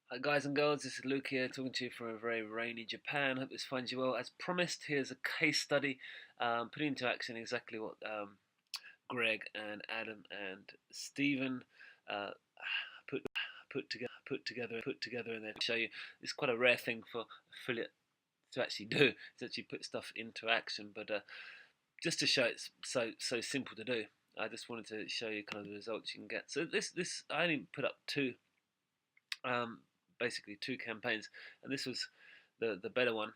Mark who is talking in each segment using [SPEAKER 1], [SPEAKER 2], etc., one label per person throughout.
[SPEAKER 1] Hi guys and girls, this is Luke here talking to you from a very rainy Japan. Hope this finds you well. As promised, here's a case study putting into action exactly what Greg and Adam and Stephen uh, put together and then show you. It's quite a rare thing for affiliate to actually do, to actually put stuff into action. But just to show it's so simple to do, I just wanted to show you kind of the results you can get. So this I only put up um, basically two campaigns, and this was the better one.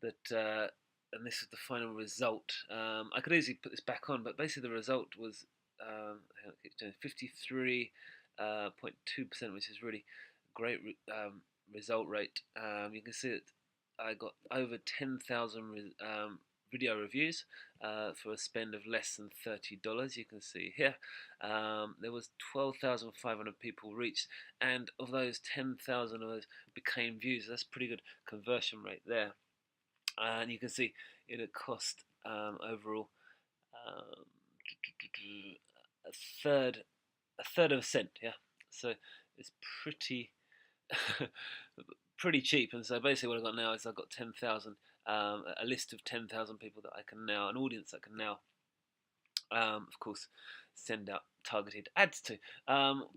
[SPEAKER 1] And this is the final result. I could easily put this back on, but basically the result was 53.2%, which is really great result rate. You can see that I got over 10,000 video reviews for a spend of less than $30. You can see here there was 12,500 people reached, and of those 10,000 of those became views. That's pretty good conversion rate there. And you can see it cost overall um, a third of a cent. Yeah, so it's pretty pretty cheap. And so basically what I've got now is I've got 10,000, a list of 10,000 people that I can now, an audience that can now, of course, send out targeted ads to.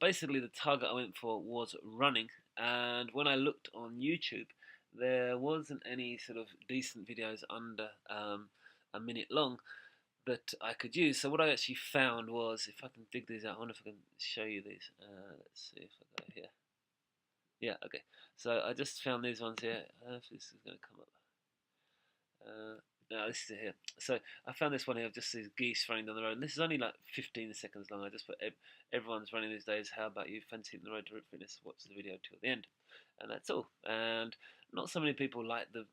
[SPEAKER 1] Basically the target I went for was running, and when I looked on YouTube, there wasn't any sort of decent videos under a minute long that I could use. So what I actually found was, if I can dig these out, I wonder if I can show you these. Let's see if I go here. Yeah, okay. So I just found these ones here. I don't know if this is going to come up. No, this is it here. So I found this one here of just these geese running down the road. And this is only like 15 seconds long. I just put everyone's running these days. How about you? Fancy hitting the road to fitness? Watch the video till the end, and that's all. And not so many people liked it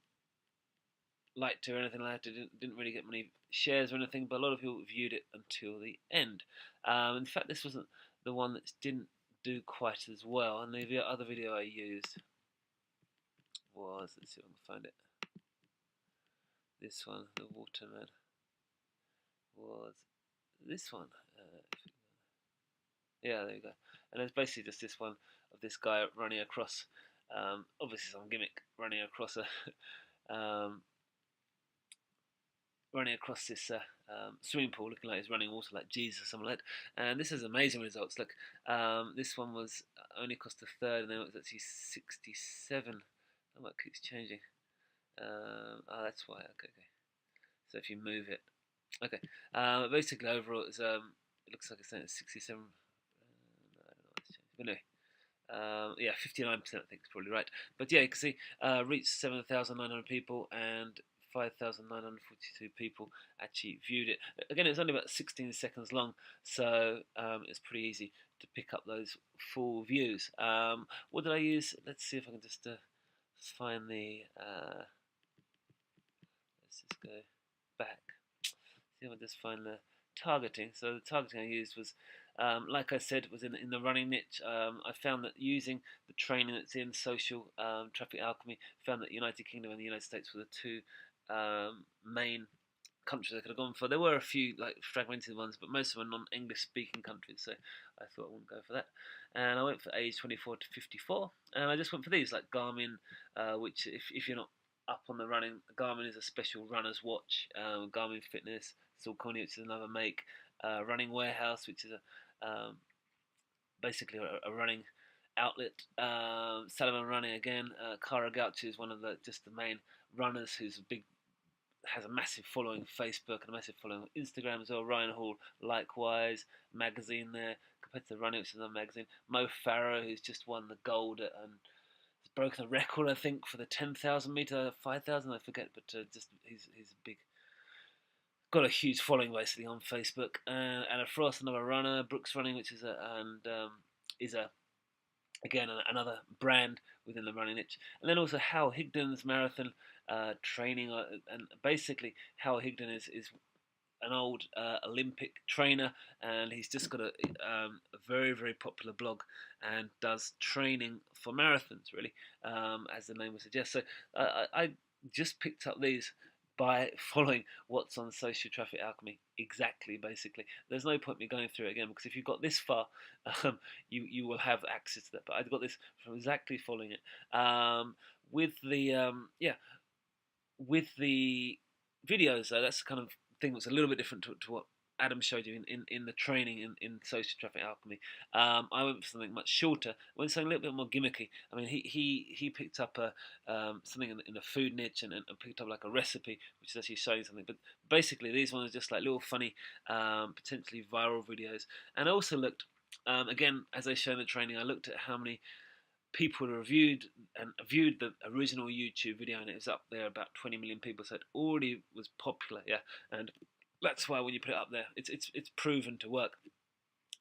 [SPEAKER 1] or anything like that. It didn't really get many shares or anything, but a lot of people viewed it until the end. In fact, this wasn't the one that didn't do quite as well. And the other video I used was, let's see if I can find it. This one, the Waterman, was this one. Yeah, there you go. And it's basically just this one of this guy running across, obviously some gimmick, um, running across this swimming pool, looking like he's running water like Jesus or something like that. And this is amazing results. Look, this one was only cost a third, and then it was actually 67. Oh, it keeps changing. Oh, that's why. Okay. So if you move it, okay. Basically, overall, it looks like it's saying it's 67. No, I don't know what's changed. But anyway, yeah, 59% I think is probably right. But yeah, you can see reached 7,900 people, and 5,942 people actually viewed it. Again, it's only about 16 seconds long, so it's pretty easy to pick up those full views. What did I use? Let's see if I can just find the. Let's just go back. See if I just find the targeting. So the targeting I used was, like I said, was in the running niche. I found that using the training that's in social Traffic Alchemy, found that United Kingdom and the United States were the two main countries I could have gone for. There were a few like fragmented ones, but most of them are non-English speaking countries, so I thought I wouldn't go for that. And I went for age 24 to 54, and I just went for these like Garmin, which if you're not up on the running, Garmin is a special runner's watch. Garmin Fitness, Saucony, which is another make. Running Warehouse, which is basically a running outlet. Salomon Running again. Cara Gaucho is one of the main runners who's has a massive following on Facebook and a massive following on Instagram as well. Ryan Hall, likewise, magazine there. Competitive Running, which is another magazine. Mo Farah, who's just won the gold and has broken the record, I think, for the 10,000 meter, 5,000, I forget, but just he's a big. Got a huge following basically on Facebook. Anna Frost, another runner. Brooks Running, which is is a again another brand within the running niche. And then also Hal Higdon's marathon training, and basically Hal Higdon is an old Olympic trainer, and he's just got a very popular blog and does training for marathons, really, as the name would suggest. So I just picked up these by following what's on Social Traffic Alchemy exactly. Basically, there's no point me going through it again, because if you've got this far, you will have access to that. But I've got this from exactly following it. With the with the videos, though, that's the kind of thing that's a little bit different to what Adam showed you in the training in Social Traffic Alchemy. I went for something much shorter. I went for something a little bit more gimmicky. I mean, he picked up something in the food niche, and picked up like a recipe, which is actually showing something. But basically, these ones are just like little funny, potentially viral videos. And I also looked, again, as I showed in the training, I looked at how many people reviewed and viewed the original YouTube video, and it was up there about 20 million people, so it already was popular, yeah. And that's why when you put it up there, it's proven to work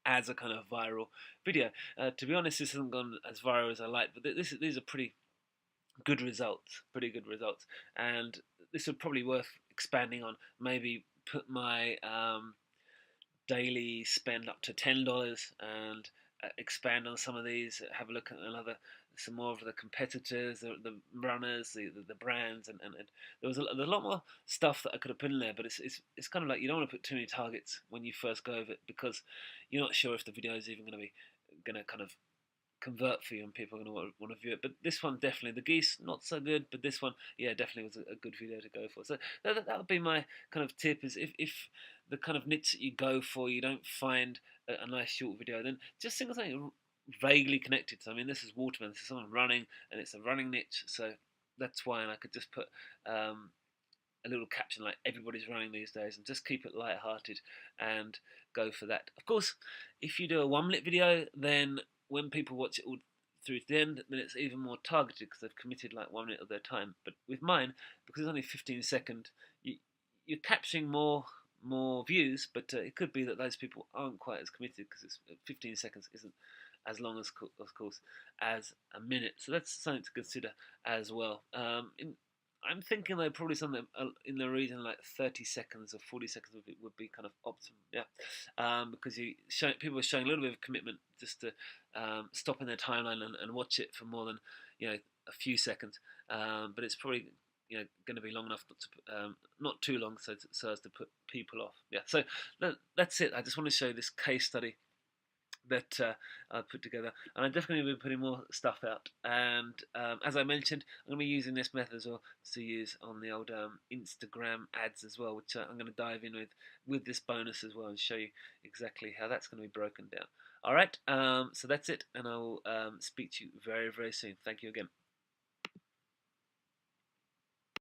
[SPEAKER 1] as a kind of viral video. To be honest, this hasn't gone as viral as I like, but these are pretty good results, and this would probably worth expanding on. Maybe put my daily spend up to $10, and expand on some of these. Have a look at some more of the competitors, the runners, the brands, and there's a lot more stuff that I could have put in there. But it's kind of like you don't want to put too many targets when you first go over it, because you're not sure if the video is even going to kind of convert for you, and people are going to want to view it. But this one, definitely, the geese not so good, but this one, yeah, definitely was a good video to go for. So that would be my kind of tip: is if the kind of niche that you go for, you don't find a nice short video, then just think of something vaguely connected. So I mean, this is Waterman, this is someone running, and it's a running niche, so that's why. And I could just put a little caption like "everybody's running these days," and just keep it light-hearted and go for that. Of course, if you do a 1-minute video, then when people watch it all through to the end, then it's even more targeted, because they've committed like 1 minute of their time. But with mine, because it's only 15 seconds, you're capturing more views, but it could be that those people aren't quite as committed, because it's 15 seconds isn't as long as, of course, as a minute. So that's something to consider as well. I'm thinking though probably something in the region like 30 seconds or 40 seconds would be kind of optimum, yeah, because people are showing a little bit of commitment just to stop in their timeline and watch it for more than a few seconds, but it's probably going to be long enough not too long, so as to put people off. Yeah, so that's it. I just want to show you this case study that I put together, and I'm definitely going to be putting more stuff out. And as I mentioned, I'm going to be using this method as well to use on the old Instagram ads as well, which I'm going to dive in with this bonus as well, and show you exactly how that's going to be broken down. All right, so that's it, and I will speak to you very, very soon. Thank you again.